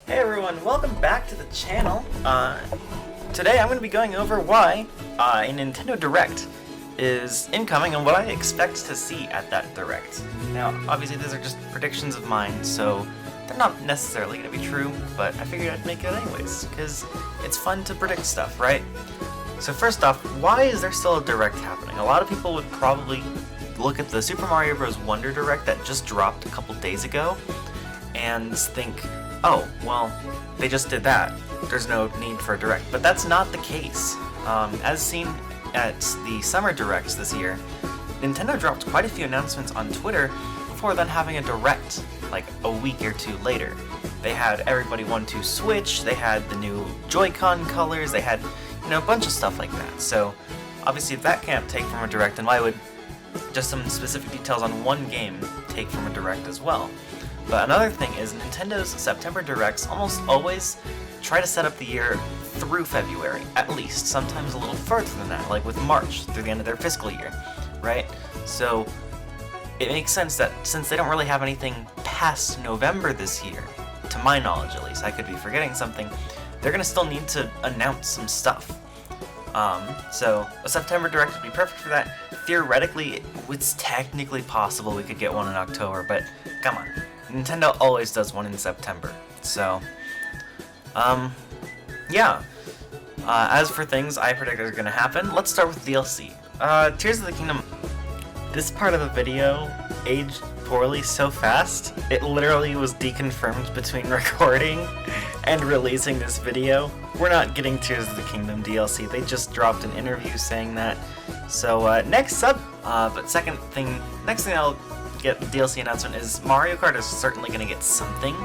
Hey everyone, welcome back to the channel. Today I'm going to be going over why a Nintendo Direct is incoming and what I expect to see at that Direct. Now, obviously these are just predictions of mine, so they're not necessarily going to be true, but I figured I'd make it anyways, because it's fun to predict stuff, right? So first off, why is there still a Direct happening? A lot of people would probably look at the Super Mario Bros. Wonder Direct that just dropped a couple days ago and think, oh, well, they just did that. There's no need for a Direct. But that's not the case. As seen at the Summer Directs this year, Nintendo dropped quite a few announcements on Twitter before then having a Direct, like a week or two later. They had everybody want to Switch, they had the new Joy-Con colors, they had, a bunch of stuff like that. So, obviously if that can't take from a Direct, then why would just some specific details on one game take from a Direct as well? But another thing is Nintendo's September Directs almost always try to set up the year through February, at least, sometimes a little further than that, like with March, through the end of their fiscal year, right? So it makes sense that since they don't really have anything past November this year, to my knowledge at least, I could be forgetting something, they're going to still need to announce some stuff. So a September Direct would be perfect for that. Theoretically, it's technically possible we could get one in October, but come on. Nintendo always does one in September, so, yeah. As for things I predict are gonna happen, let's start with DLC. Tears of the Kingdom. This part of the video aged poorly so fast, it literally was deconfirmed between recording and releasing this video. We're not getting Tears of the Kingdom DLC, they just dropped an interview saying that. So, next thing I'll get the DLC announcement is Mario Kart is certainly going to get something.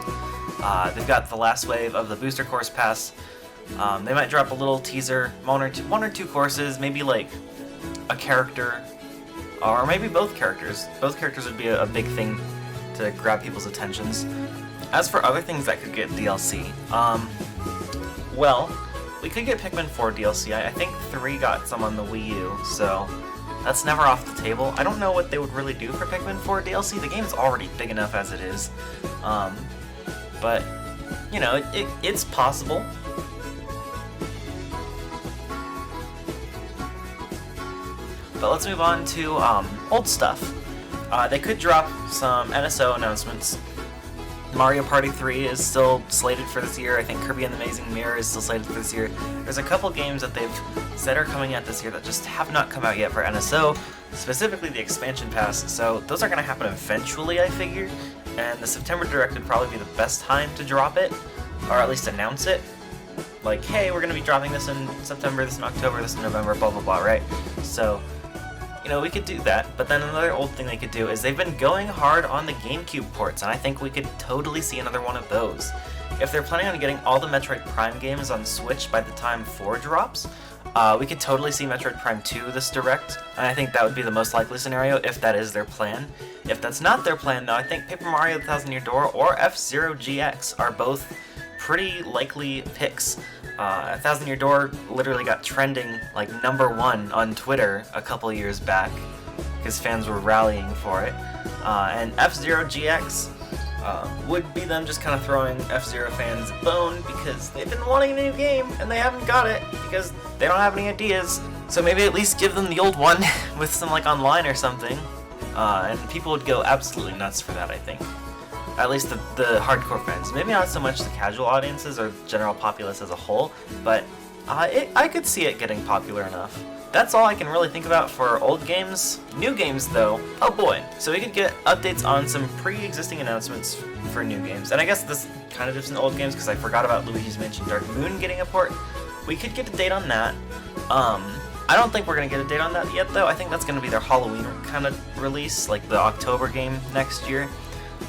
They've got the last wave of the Booster Course Pass. They might drop a little teaser, one or two courses, maybe like a character, or maybe both characters. Both characters would be a big thing to grab people's attentions. As for other things that could get DLC, well, we could get Pikmin 4 DLC. I think 3 got some on the Wii U, so that's never off the table. I don't know what they would really do for Pikmin 4 DLC. The game's already big enough as it is. But, it's possible. But let's move on to old stuff. They could drop some NSO announcements. Mario Party 3 is still slated for this year. I think Kirby and the Amazing Mirror is still slated for this year. There's a couple games that they've said are coming out this year that just have not come out yet for NSO, specifically the expansion pass, so those are going to happen eventually, I figure, and the September Direct would probably be the best time to drop it, or at least announce it. Like, hey, we're going to be dropping this in September, this in October, this in November, blah blah blah, right? So, we could do that, but then another old thing they could do is they've been going hard on the GameCube ports, and I think we could totally see another one of those. If they're planning on getting all the Metroid Prime games on Switch by the time 4 drops, we could totally see Metroid Prime 2 this Direct, and I think that would be the most likely scenario if that is their plan. If that's not their plan, though, I think Paper Mario The Thousand Year Door or F-Zero GX are both pretty likely picks. 1000 Year Door literally got trending like #1 on Twitter a couple years back because fans were rallying for it. And F-Zero GX would be them just kind of throwing F-Zero fans a bone because they've been wanting a new game and they haven't got it because they don't have any ideas. So maybe at least give them the old one with some like online or something. And people would go absolutely nuts for that, I think. At least the hardcore fans. Maybe not so much the casual audiences or general populace as a whole, but I could see it getting popular enough. That's all I can really think about for old games. New games, though, oh boy. So we could get updates on some pre-existing announcements for new games. And I guess this kind of dips into old games because I forgot about Luigi's Mansion Dark Moon getting a port. We could get a date on that. I don't think we're going to get a date on that yet, though. I think that's going to be their Halloween kind of release, like the October game next year.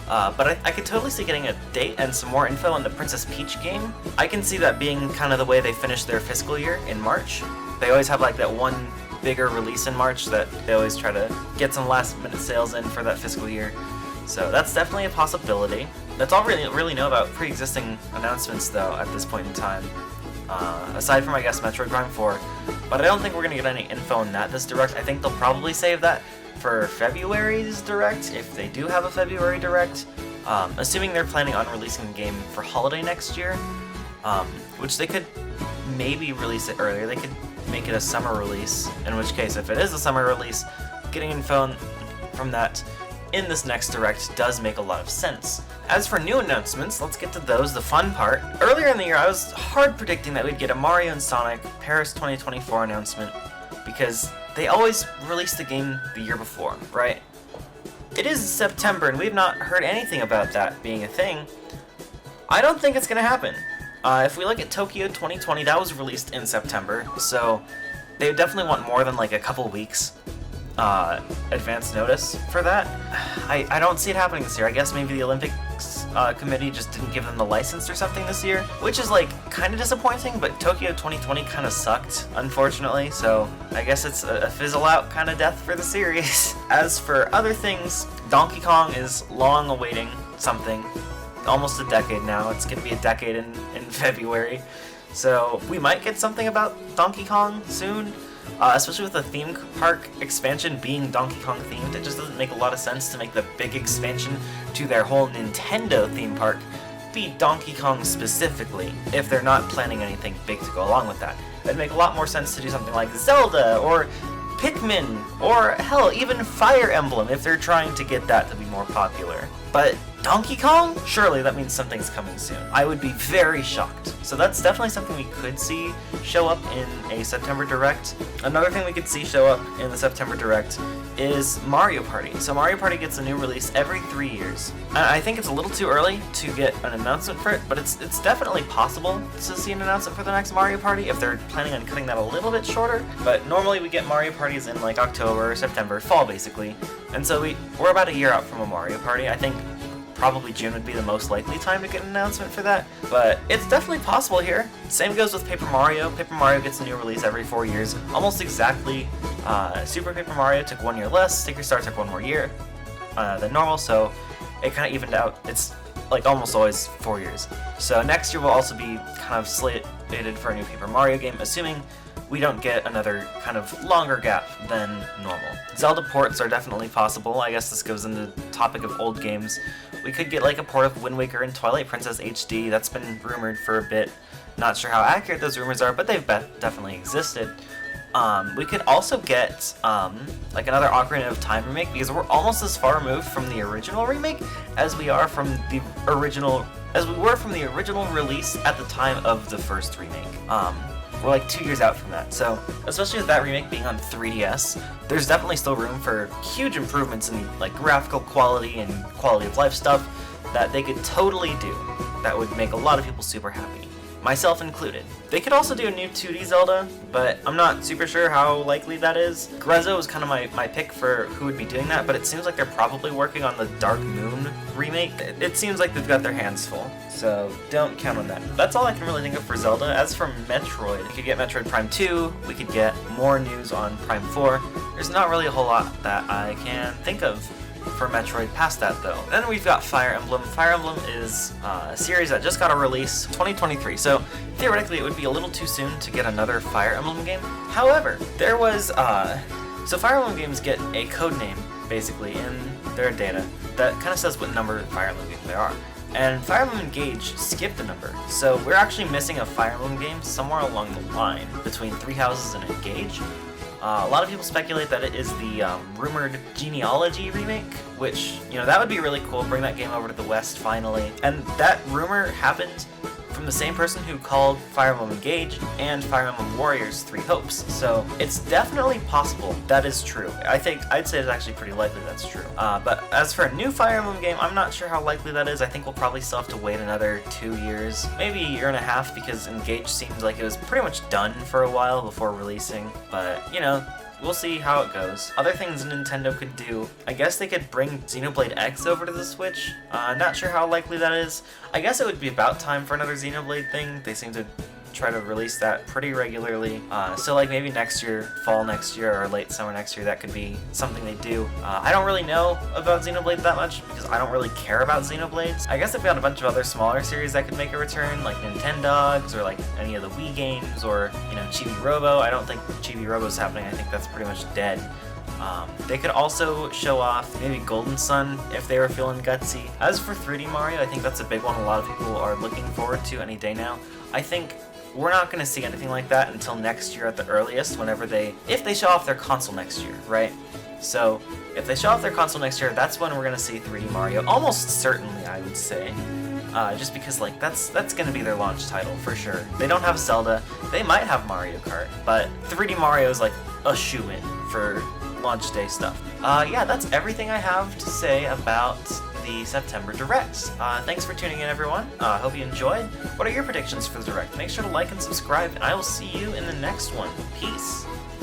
But I could totally see getting a date and some more info on the Princess Peach game. I can see that being kind of the way they finish their fiscal year in March. They always have like that one bigger release in March that they always try to get some last minute sales in for that fiscal year. So that's definitely a possibility. That's all we really know about pre-existing announcements though at this point in time. Aside from I guess Metroid Prime 4. But I don't think we're going to get any info on that this Direct. I think they'll probably save that for February's Direct, if they do have a February Direct. Assuming they're planning on releasing the game for holiday next year, which they could maybe release it earlier. They could make it a summer release, in which case, if it is a summer release, getting info from that in this next Direct does make a lot of sense. As for new announcements, let's get to those, the fun part. Earlier in the year, I was hard predicting that we'd get a Mario and Sonic Paris 2024 announcement, because they always released the game the year before, right? It is September, and we've not heard anything about that being a thing. I don't think it's gonna happen. If we look at Tokyo 2020, that was released in September, so they would definitely want more than like a couple weeks advance notice for that. I don't see it happening this year. I guess maybe the Olympics committee just didn't give them the license or something this year, which is like kind of disappointing, but Tokyo 2020 kind of sucked, unfortunately, so I guess it's a fizzle out kind of death for the series. As for other things, Donkey Kong is long awaiting something. Almost a decade now. It's going to be a decade in February. So we might get something about Donkey Kong soon, especially with the theme park expansion being Donkey Kong themed. It just doesn't make a lot of sense to make the big expansion to their whole Nintendo theme park be Donkey Kong specifically if they're not planning anything big to go along with that. It'd make a lot more sense to do something like Zelda or Pikmin or hell, even Fire Emblem if they're trying to get that to be more popular. But Donkey Kong? Surely that means something's coming soon. I would be very shocked. So that's definitely something we could see show up in a September Direct. Another thing we could see show up in the September Direct is Mario Party. So Mario Party gets a new release every 3 years. I think it's a little too early to get an announcement for it, but it's definitely possible to see an announcement for the next Mario Party if they're planning on cutting that a little bit shorter. But normally we get Mario Parties in like October, September, fall basically. And so we're about a year out from a Mario Party. I think probably June would be the most likely time to get an announcement for that, but it's definitely possible here. Same goes with Paper Mario. Paper Mario gets a new release every 4 years, almost exactly. Super Paper Mario took 1 year less, Sticker Star took 1 more year than normal, so it kind of evened out. It's like almost always 4 years. So next year will also be kind of slated for a new Paper Mario game, assuming we don't get another kind of longer gap than normal. Zelda ports are definitely possible. I guess this goes into the topic of old games. We could get like a port of Wind Waker and Twilight Princess HD. That's been rumored for a bit. Not sure how accurate those rumors are, but they've definitely existed. We could also get like another Ocarina of Time remake, because we're almost as far removed from the original remake as we were from the original release at the time of the first remake. We're like 2 years out from that, so especially with that remake being on 3DS, there's definitely still room for huge improvements in like graphical quality and quality of life stuff that they could totally do that would make a lot of people super happy, myself included. They could also do a new 2D Zelda, but I'm not super sure how likely that is. Grezzo is kind of my pick for who would be doing that, but it seems like they're probably working on the Dark Moon remake. It seems like they've got their hands full, so don't count on that. That's all I can really think of for Zelda. As for Metroid, we could get Metroid Prime 2, we could get more news on Prime 4. There's not really a whole lot that I can think of for Metroid past that though. Then we've got Fire Emblem. Fire Emblem is a series that just got a release 2023, so theoretically it would be a little too soon to get another Fire Emblem game. However, there was so Fire Emblem games get a code name basically in their data that kind of says what number of Fire Emblem games there are. And Fire Emblem Engage skipped a number, so we're actually missing a Fire Emblem game somewhere along the line between Three Houses and Engage. A lot of people speculate that it is the rumored Genealogy remake, which, you know, that would be really cool, bring that game over to the West finally. And that rumor happened from the same person who called Fire Emblem Engage and Fire Emblem Warriors Three Hopes. So it's definitely possible that is true. I'd say it's actually pretty likely that's true. But as for a new Fire Emblem game, I'm not sure how likely that is. I think we'll probably still have to wait another 2 years, maybe a year and a half, because Engage seems like it was pretty much done for a while before releasing. But, you know, we'll see how it goes. Other things Nintendo could do, I guess they could bring Xenoblade X over to the Switch. Not sure how likely that is. I guess it would be about time for another Xenoblade thing. They seem to try to release that pretty regularly. So like maybe next year, fall next year, or late summer next year, that could be something they do. I don't really know about Xenoblade that much because I don't really care about Xenoblades. I guess they've got a bunch of other smaller series that could make a return, like Nintendogs, or like any of the Wii games, or, you know, Chibi Robo. I don't think Chibi Robo's happening. I think that's pretty much dead. They could also show off maybe Golden Sun if they were feeling gutsy. As for 3D Mario, I think that's a big one a lot of people are looking forward to any day now. I think we're not going to see anything like that until next year at the earliest, if they show off their console next year, right? So, if they show off their console next year, that's when we're going to see 3D Mario, almost certainly, I would say. Just because, like, that's going to be their launch title, for sure. They don't have Zelda, they might have Mario Kart, but 3D Mario is, like, a shoo-in for launch day stuff. Yeah, that's everything I have to say about the September Directs. Thanks for tuning in, everyone. Hope you enjoyed. What are your predictions for the Direct? Make sure to like and subscribe, and I will see you in the next one. Peace.